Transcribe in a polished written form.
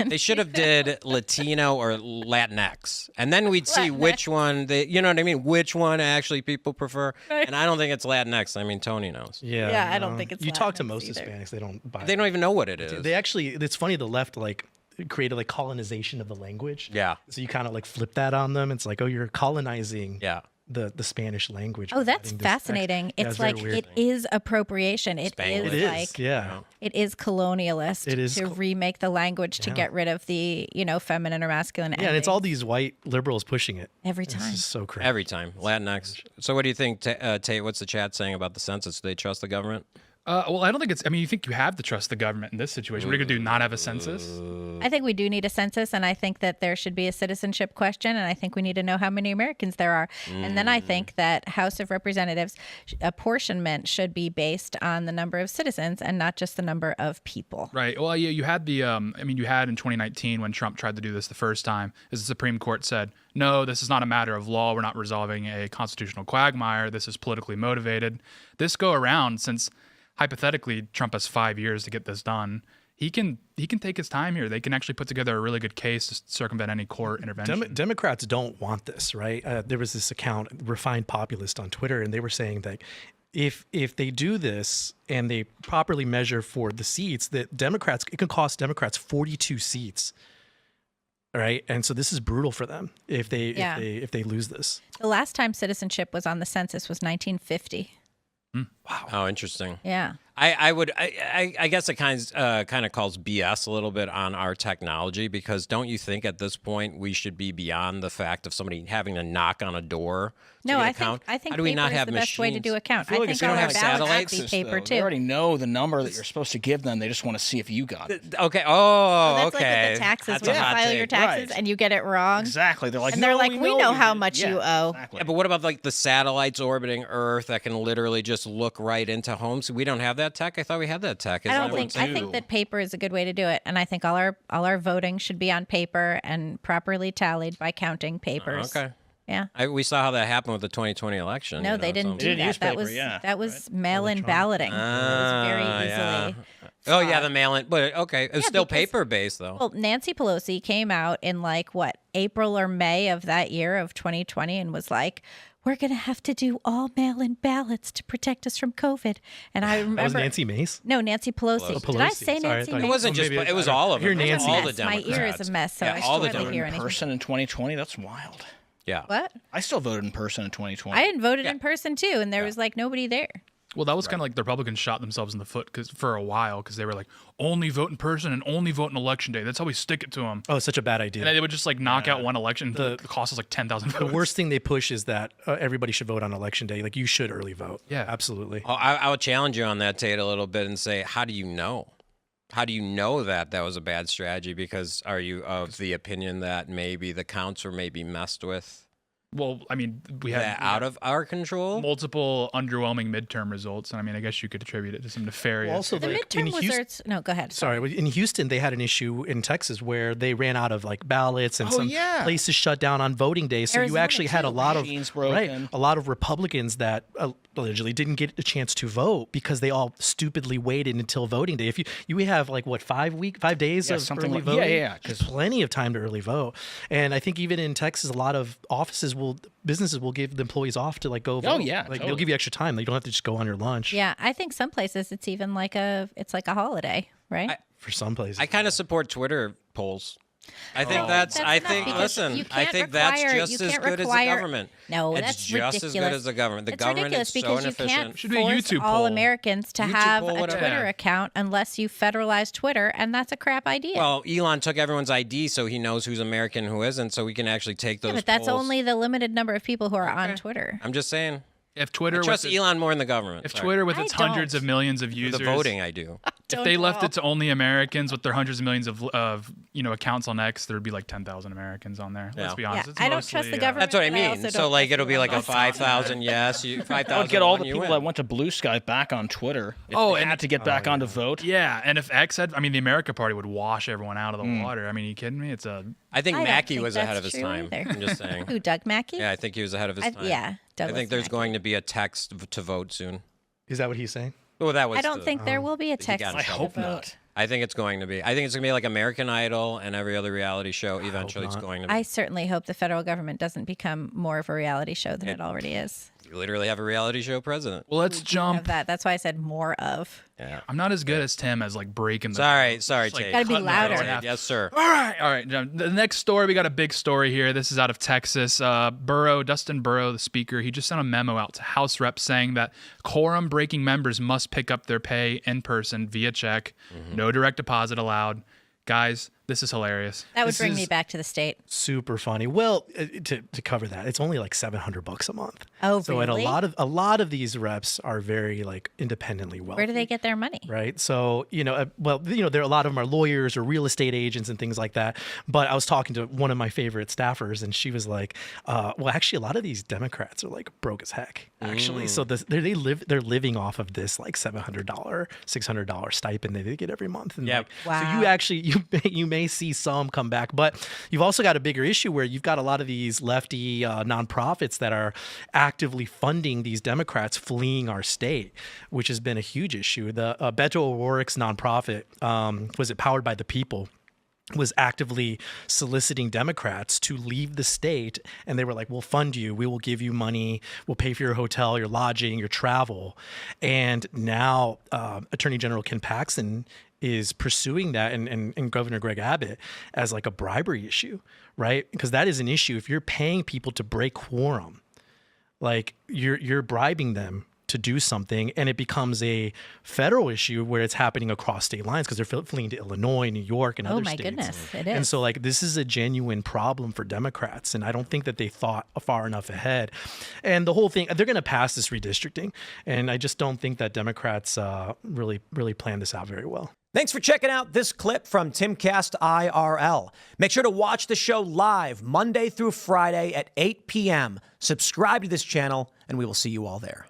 They should have did Latino or Latinx, and then we'd see which one you know what I mean, which one actually people prefer. Right. And I don't think it's Latinx. I mean, Tony knows. Yeah, I don't think it's. You Latinx talk to most either. Hispanics, they don't buy. They don't even know what it is. They actually. It's funny. The left created colonization of the language. Yeah. So you kind of flip that on them. It's oh, you're colonizing. Yeah. The Spanish language. Oh, that's fascinating. It's it is appropriation. It is colonialist to remake the language to get rid of the, feminine or masculine endings. Yeah, and it's all these white liberals pushing it. Every time. It's so crazy. Every time. Latinx. So what do you think, Tate, what's the chat saying about the census? Do they trust the government? Well, I don't think you think you have to trust the government in this situation. What are you going to do, not have a census? I think we do need a census, and I think that there should be a citizenship question, and I think we need to know how many Americans there are. And then I think that House of Representatives apportionment should be based on the number of citizens and not just the number of people. Right. Well, yeah, you had you had in 2019 when Trump tried to do this the first time, as the Supreme Court said, no, this is not a matter of law. We're not resolving a constitutional quagmire. This is politically motivated. This go around, since hypothetically, Trump has 5 years to get this done. He can take his time here. They can actually put together a really good case to circumvent any court intervention. Democrats don't want this, right? There was this account, Refined Populist, on Twitter, and they were saying that if they do this and they properly measure for the seats, that it can cost Democrats 42 seats. All right, and so this is brutal for them if they lose this. The last time citizenship was on the census was 1950. Wow. Oh, interesting. Yeah. I guess it kind of calls BS a little bit on our technology, because don't you think at this point we should be beyond the fact of somebody having to knock on a door to get a count? I think How do we paper not is have the best way to do a count. I think we all don't our have ballots satellites? should be paper too. They already know the number that you're supposed to give them. They just want to see if you got it. Okay. Oh, that's okay. like with the taxes. That's when a you hot file take. your taxes and you get it wrong. Exactly. They're like, and they're no, like, we know how you much did. you Yeah, owe. exactly. Yeah, but what about the satellites orbiting Earth that can literally just look right into homes? We don't have that tech. I thought we had that tech. I think that paper is a good way to do it, and I think all our voting should be on paper and properly tallied by counting papers. Okay. Yeah. We saw how that happened with the 2020 election. No, they didn't do that. That was mail-in balloting. It was very easily. Oh yeah, the mail-in, but okay, it's still paper-based though. Well, Nancy Pelosi came out in April or May of that year of 2020 and was like, we're going to have to do all mail-in ballots to protect us from COVID. And I remember... That was Nancy Mace? No, Nancy Pelosi. Did I say Nancy Mace? It wasn't just... It was all of them. Nancy. All the Democrats. My ear is a mess, so I all still the hardly hear anything. In person in 2020? That's wild. Yeah. What? I still voted in person in 2020. I didn't vote in person, too, and there was nobody there. Well, that was kind of like the Republicans shot themselves in the foot for a while, because they were like, only vote in person and only vote in election day. That's how we stick it to them. Oh, it's such a bad idea. And they would just knock out one election. The cost is 10,000 votes. The worst thing they push is that everybody should vote on election day. You should early vote. Yeah, absolutely. I would challenge you on that, Tate, a little bit and say, how do you know? How do you know that was a bad strategy? Because are you of the opinion that maybe the counts were maybe messed with? Well, I mean, we had out of our control. Multiple underwhelming midterm results, and I mean, I guess you could attribute it to some nefarious. Well, also, the midterm results. No, go ahead. Sorry, in Houston, they had an issue in Texas where they ran out of ballots, and some places shut down on voting day. So you actually had a lot of Republicans that allegedly didn't get a chance to vote because they all stupidly waited until voting day. If you have 5 days of early voting, there's plenty of time to early vote. And I think even in Texas, a lot of businesses will give the employees off to go vote. Oh yeah, totally. They'll give you extra time. You don't have to just go on your lunch. Yeah, I think some places it's even like a holiday, right? For some places, I kind of support Twitter polls. I think that's just as good as the government. No, it's that's just ridiculous. as good as the government. The government is so because inefficient. you can't Should be a force YouTube all poll. Americans to have a Twitter account unless you federalize Twitter, and that's a crap idea. Well, Elon took everyone's ID so he knows who's American and who isn't, so we can actually take those but that's polls. only the limited number of people who are on Twitter. I'm just saying. If Twitter I trust Elon more than the government. If Twitter with its hundreds of millions of users, the voting I do. If they left it to only Americans with their hundreds of millions of accounts on X, there would be 10,000 Americans on there. Let's be honest. It's I don't trust the government. That's what I mean. So it'll be a 5,000 yes, 5,000. I would get all the people that went to Blue Sky back on Twitter. If they had to get back on to vote. Yeah, and if X had, the America Party would wash everyone out of the water. I mean, are you kidding me? I think Mackey was ahead of his time. I'm just saying. Who, Doug Mackey? Yeah, I think he was ahead of his time. Yeah, I think there's going to be a text to vote soon. Is that what he's saying? Well, that was. I don't think there will be a text. I hope not. I think it's going to be. I think it's going to be like American Idol and every other reality show. Eventually, it's going to be. I certainly hope the federal government doesn't become more of a reality show than it already is. You literally have a reality show president. Well, let's jump. That's why I said more of. Yeah. I'm not as good as Tim as like breaking the. Sorry, like, Tate. Gotta be louder. Yes, sir. All right. The next story, we got a big story here. This is out of Texas. Dustin Burrow, the speaker, he just sent a memo out to House reps saying that quorum-breaking members must pick up their pay in person via check. No direct deposit allowed. Guys, this is hilarious. That would bring me back to the state. Super funny. Well, to cover that, it's only like $700 a month. Oh, so really? and a lot of these reps are very like independently wealthy. Where do they get their money? Right. So there are a lot of them are lawyers or real estate agents and things like that. But I was talking to one of my favorite staffers, and she was like, "Well, actually, a lot of these Democrats are like broke as heck. Actually, so they're living off of this like $700, $600 stipend they get every month. And Wow. So you actually you may see some come back, but you've also got a bigger issue where you've got a lot of these lefty nonprofits that are actively funding these Democrats fleeing our state, which has been a huge issue. The Beto O'Rourke's nonprofit, was it Powered by the People, was actively soliciting Democrats to leave the state, and they were like, we'll fund you, we will give you money, we'll pay for your hotel, your lodging, your travel. And now Attorney General Ken Paxton is pursuing that, and Governor Greg Abbott, as like a bribery issue, right? Because that is an issue. If you're paying people to break quorum, like you're bribing them to do something, and it becomes a federal issue where it's happening across state lines because they're fleeing to Illinois, New York, and other states. Oh my goodness, it is. And so like this is a genuine problem for Democrats, and I don't think that they thought far enough ahead. And the whole thing, they're going to pass this redistricting, and I just don't think that Democrats really planned this out very well. Thanks for checking out this clip from Timcast IRL. Make sure to watch the show live Monday through Friday at 8 p.m. Subscribe to this channel, and we will see you all there.